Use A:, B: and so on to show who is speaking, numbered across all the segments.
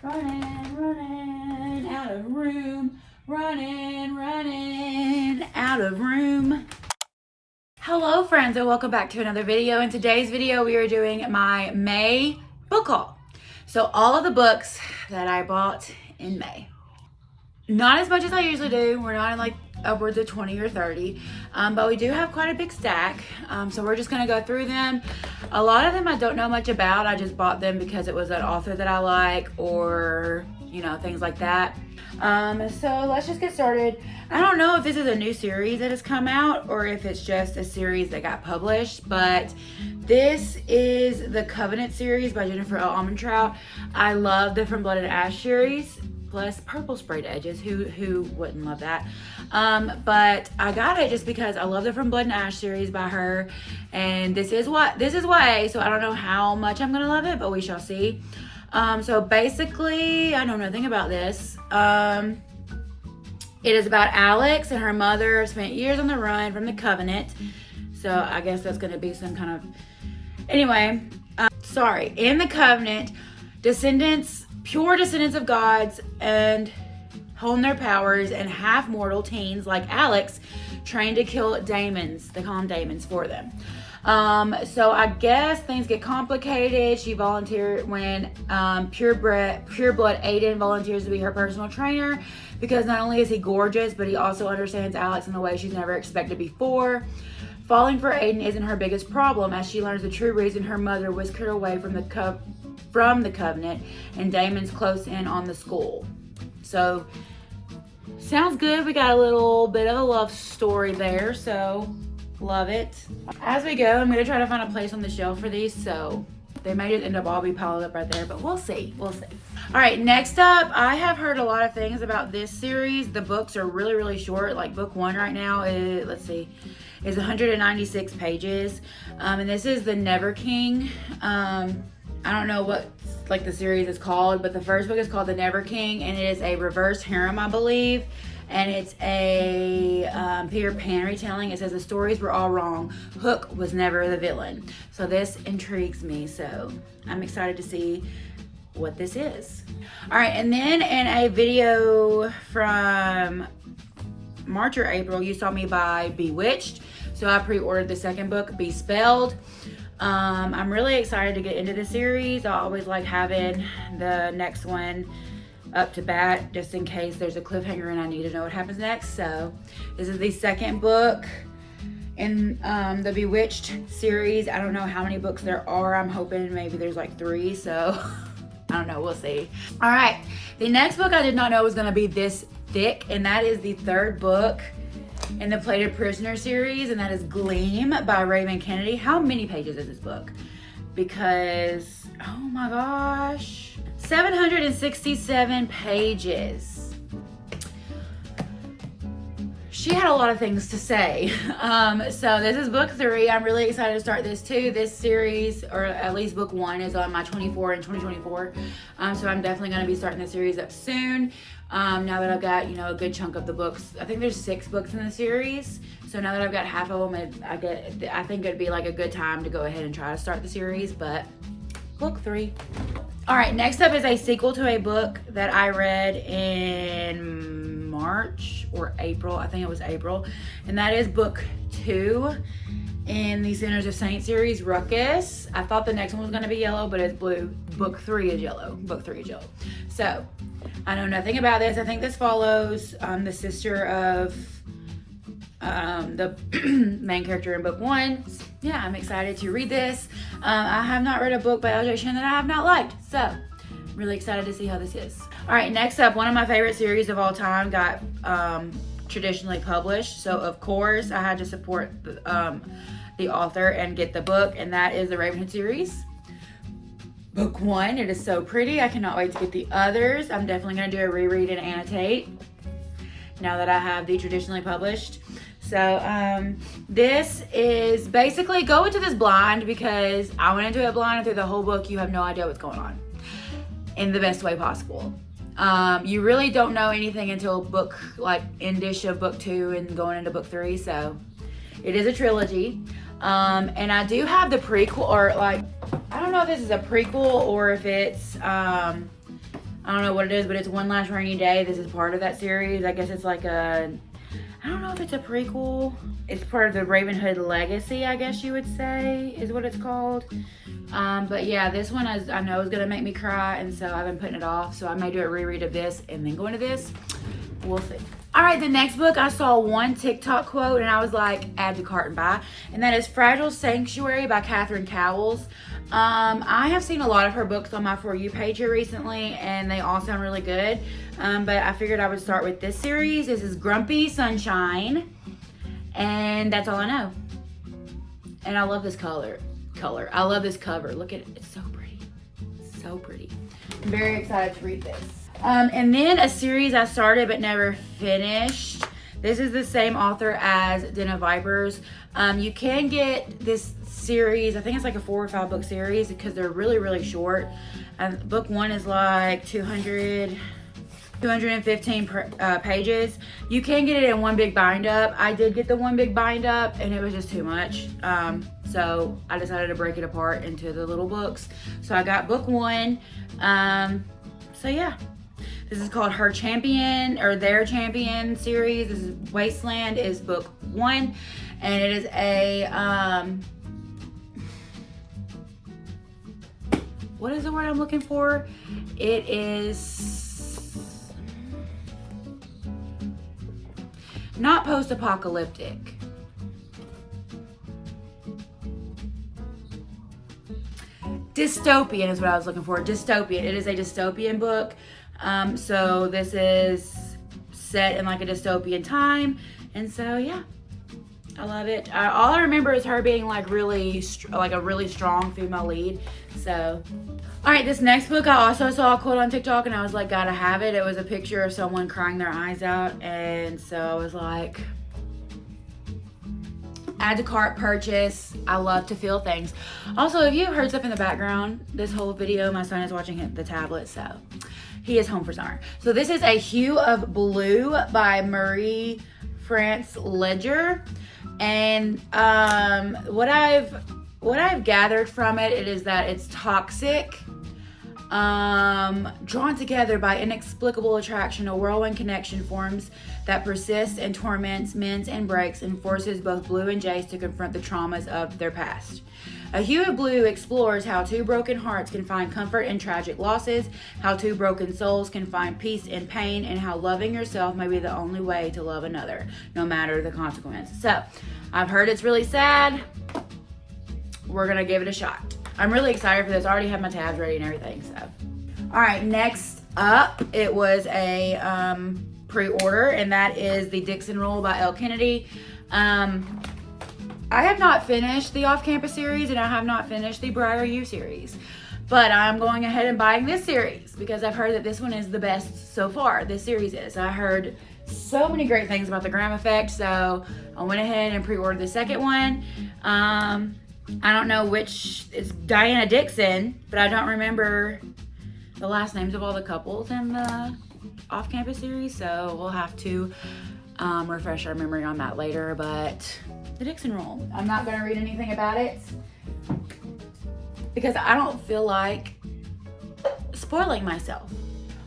A: running out of room, running out of room. Hello friends, and welcome back to another video. In today's video we are doing my May book haul. So all of the books that I bought in May. Not as much as I usually do. We're not in like upwards of 20 or 30, but we do have quite a big stack. So we're just gonna go through them. A lot of them I don't know much about. I just bought them because it was an author that I like, or you know, things like that. So let's just get started. I don't know if this is a new series that has come out or if it's just a series that got published, but this is the Covenant series by Jennifer L. Armentrout. I love the From Blood and Ash series, plus purple sprayed edges. Who wouldn't love that? But I got it just because I love the From Blood and Ash series by her, and this is YA, so I don't know how much I'm gonna love it, but we shall see. So basically, I know nothing about this. It is about Alex and her mother spent years on the run from the Covenant. So I guess that's gonna be some kind of, anyway, in the Covenant, pure descendants of gods and hone their powers, and half-mortal teens like Alex trained to kill daemons. They call them daemons for them. So I guess things get complicated. She volunteered when pureblood Aiden volunteers to be her personal trainer, because not only is he gorgeous, but he also understands Alex in a way she's never expected before. Falling for Aiden isn't her biggest problem, as she learns the true reason her mother whisked her away from the Covenant, and Damon's close in on the school. So sounds good. We got a little bit of a love story there, so love it. As we go, I'm gonna try to find a place on the shelf for these, so they may just end up all be piled up right there, but we'll see. All right, next up, I have heard a lot of things about this series. The books are really, really short. Like book one right now is, is 196 pages. And this is The Never King. I don't know what the series is called, but the first book is called The Never King, and it is a reverse harem, I believe. And it's a Peter Pan retelling. It says the stories were all wrong. Hook was never the villain. So this intrigues me. So I'm excited to see what this is. All right, and then in a video from March or April, you saw me buy Bewitched. So I pre-ordered the second book, Be Spelled. I'm really excited to get into the series. I always like having the next one up to bat, just in case there's a cliffhanger and I need to know what happens next. So this is the second book in the Bewitched series. I don't know how many books there are. I'm hoping maybe there's like 3, so I don't know, we'll see. All right, the next book I did not know was gonna be this thick, and that is the third book in the Plated Prisoner series, and that is Gleam by Raymond Kennedy. How many pages is this book? Because, oh my gosh, 767 pages. She had a lot of things to say. So this is book 3. I'm really excited to start this too. This series, or at least book 1, is on my 24 in 2024. So I'm definitely gonna be starting the series up soon. Now that I've got, you know, a good chunk of the books. I think there's 6 books in the series. So now that I've got half of them, I think it'd be like a good time to go ahead and try to start the series, but book 3. All right, next up is a sequel to a book that I read in March or April. I think it was April. And that is book 2 in the Sinners of Saints series, Ruckus. I thought the next one was gonna be yellow, but it's blue. Book 3 is yellow. So I know nothing about this. I think this follows the sister of the main character in book 1. Yeah, I'm excited to read this. I have not read a book by L.J. Shin that I have not liked, so I'm really excited to see how this is. All right, next up, one of my favorite series of all time got traditionally published, so of course I had to support the author and get the book, and that is the Ravenhood series. Book 1, it is so pretty. I cannot wait to get the others. I'm definitely gonna do a reread and annotate now that I have the traditionally published. So this is basically, go into this blind, because I went into it blind, and through the whole book you have no idea what's going on in the best way possible. You really don't know anything until book, like end-ish of book 2 and going into book 3. So it is a trilogy. And I do have the prequel, or like, I don't know if this is a prequel or if it's I don't know what it is, but it's One Last Rainy Day. This is part of that series. I guess it's like a, I don't know if it's a prequel. It's part of the Ravenhood Legacy, I guess you would say, is what it's called. But yeah, this one I know is gonna make me cry, and so I've been putting it off. So I may do a reread of this and then go into this. We'll see. All right, the next book, I saw one TikTok quote and I was like, add to cart and buy. And that is Fragile Sanctuary by Catherine Cowles. I have seen a lot of her books on my For You page here recently, and they all sound really good. But I figured I would start with this series. This is Grumpy Sunshine, and that's all I know. And I love this color. I love this cover. Look at it. It's so pretty. So pretty. I'm very excited to read this. And then a series I started but never finished. This is the same author as Den of Vipers. You can get this series, I think it's like a 4 or 5 book series because they're really, really short. Book 1 is like 215 pages. You can get it in one big bind up. I did get the one big bind up and it was just too much. So I decided to break it apart into the little books. So I got book 1. So yeah. This is called Her Champion, or Their Champion series. This is Wasteland is book 1. And it is a, what is the word I'm looking for? It is not post-apocalyptic. Dystopian is what I was looking for. Dystopian. It is a dystopian book. So this is set in like a dystopian time. And so, yeah, I love it. All I remember is her being like really, like a really strong female lead. So, all right, this next book, I also saw a quote on TikTok and I was like, gotta have it. It was a picture of someone crying their eyes out. And so I was like, add to cart, purchase. I love to feel things. Also, if you heard stuff in the background, this whole video, my son is watching the tablet, so he is home for summer. So this is A Hue of Blue by Marie France Ledger. And what I've gathered from it is that it's toxic, drawn together by inexplicable attraction, a whirlwind connection forms that persists and torments, mends and breaks, and forces both Blue and Jace to confront the traumas of their past. A Hue of Blue explores how two broken hearts can find comfort in tragic losses, how two broken souls can find peace in pain, and how loving yourself may be the only way to love another, no matter the consequence. So, I've heard it's really sad. We're gonna give it a shot. I'm really excited for this. I already have my tabs ready and everything, so. All right, next up, it was a pre-order, and that is the Dixon Rule by Elle Kennedy. I have not finished the Off-Campus series, and I have not finished the Briar U series, but I'm going ahead and buying this series because I've heard that this one is the best so far. This series is. I heard so many great things about the Graham Effect, so I went ahead and pre-ordered the second one. I don't know which, it's Diana Dixon, but I don't remember the last names of all the couples in the Off-Campus series, so we'll have to refresh our memory on that later. But the Dixon Rule, I'm not going to read anything about it because I don't feel like spoiling myself.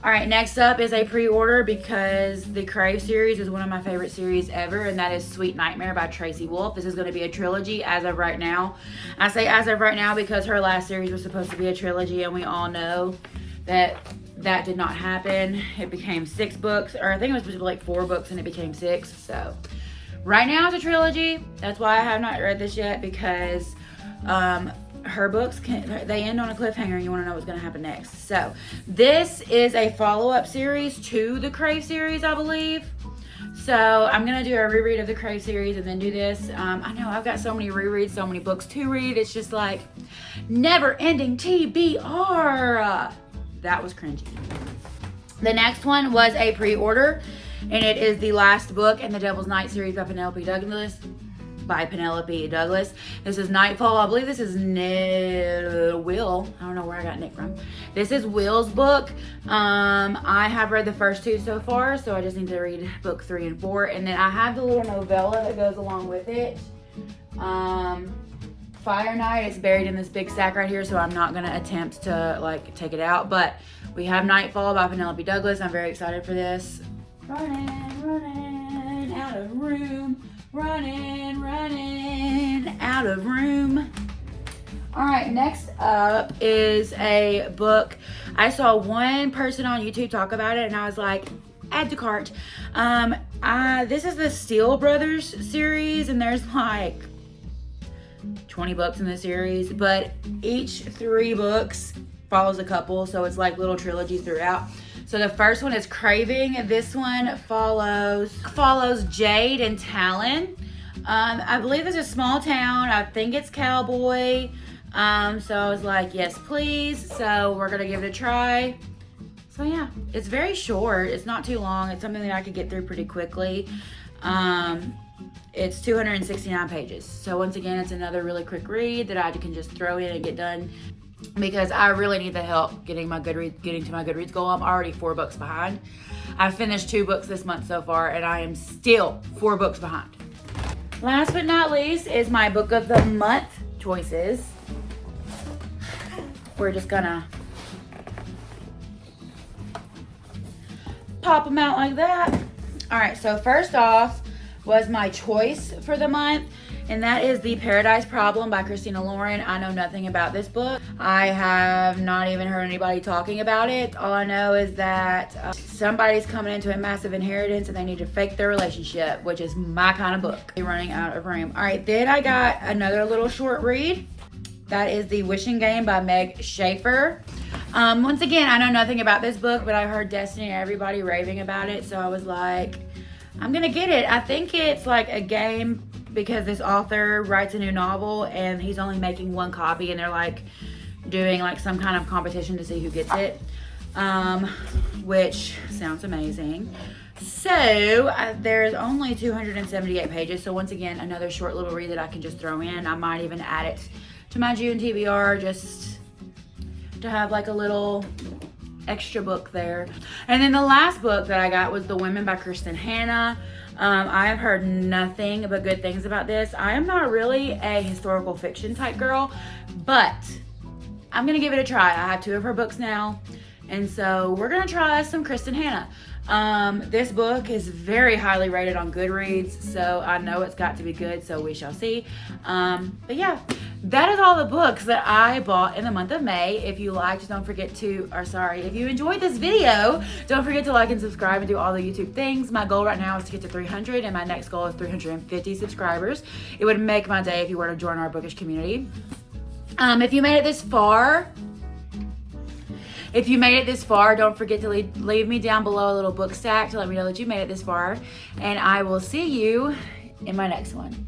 A: All right, next up is a pre-order because the Crave series is one of my favorite series ever, and that is Sweet Nightmare by Tracy Wolff. This is going to be a trilogy as of right now. I say as of right now because her last series was supposed to be a trilogy, and we all know that that did not happen. It became 6 books, or I think it was supposed to be like 4 books, and it became 6. So right now it's a trilogy. That's why I have not read this yet, because her books, they end on a cliffhanger and you want to know what's going to happen next. So this is a follow-up series to the Crave series, I believe. So I'm going to do a reread of the Crave series and then do this. I know I've got so many rereads, so many books to read. It's just like never-ending TBR. That was cringy. The next one was a pre-order, and it is the last book in the Devil's Night series by Penelope Douglas. This is Nightfall. I believe this is Will. I don't know where I got Nick from. This is Will's book. I have read the first 2 so far, so I just need to read book 3 and 4. And then I have the little novella that goes along with it. Fire Night. It's buried in this big stack right here, so I'm not gonna attempt to like take it out. But we have Nightfall by Penelope Douglas. I'm very excited for this. Running out of room. Running out of room. All right, next up is a book. I saw one person on YouTube talk about it, and I was like, add to cart. This is the Steele Brothers series, and there's like 20 books in the series, but each 3 books follows a couple, so it's like little trilogies throughout. So the first one is Craving, and this one follows Jade and Talon. I believe it's a small town. I think it's cowboy. So I was like, yes, please. So we're gonna give it a try. So yeah, it's very short. It's not too long. It's something that I could get through pretty quickly. It's 269 pages. So once again, it's another really quick read that I can just throw in and get done, because I really need the help getting to my Goodreads goal. I'm already 4 books behind. I've finished 2 books this month so far, and I am still 4 books behind. Last but not least is my book of the month choices. We're just gonna pop them out like that. All right, so first off was my choice for the month, and that is The Paradise Problem by Christina Lauren. I know nothing about this book. I have not even heard anybody talking about it. All I know is that somebody's coming into a massive inheritance and they need to fake their relationship, which is my kind of book. Running out of room. All right, then I got another little short read. That is The Wishing Game by Meg Schaefer. Once again, I know nothing about this book, but I heard Destiny and everybody raving about it, so I was like, I'm gonna get it. I think it's like a game because this author writes a new novel and he's only making 1 copy, and they're like doing like some kind of competition to see who gets it, which sounds amazing. So there's only 278 pages. So once again, another short little read that I can just throw in. I might even add it to my June TBR just to have like a little extra book there. And then the last book that I got was The Women by Kristen Hanna. I have heard nothing but good things about this. I am not really a historical fiction type girl, but I'm gonna give it a try. I have 2 of her books now, and so we're gonna try some Kristen Hanna. This book is very highly rated on Goodreads, so I know it's got to be good, so we shall see. But yeah, that is all the books that I bought in the month of May. If you liked, don't forget to, if you enjoyed this video, don't forget to like and subscribe and do all the YouTube things. My goal right now is to get to 300, and my next goal is 350 subscribers. It would make my day if you were to join our bookish community. If you made it this far, don't forget to leave me down below a little book stack to let me know that you made it this far, and I will see you in my next one.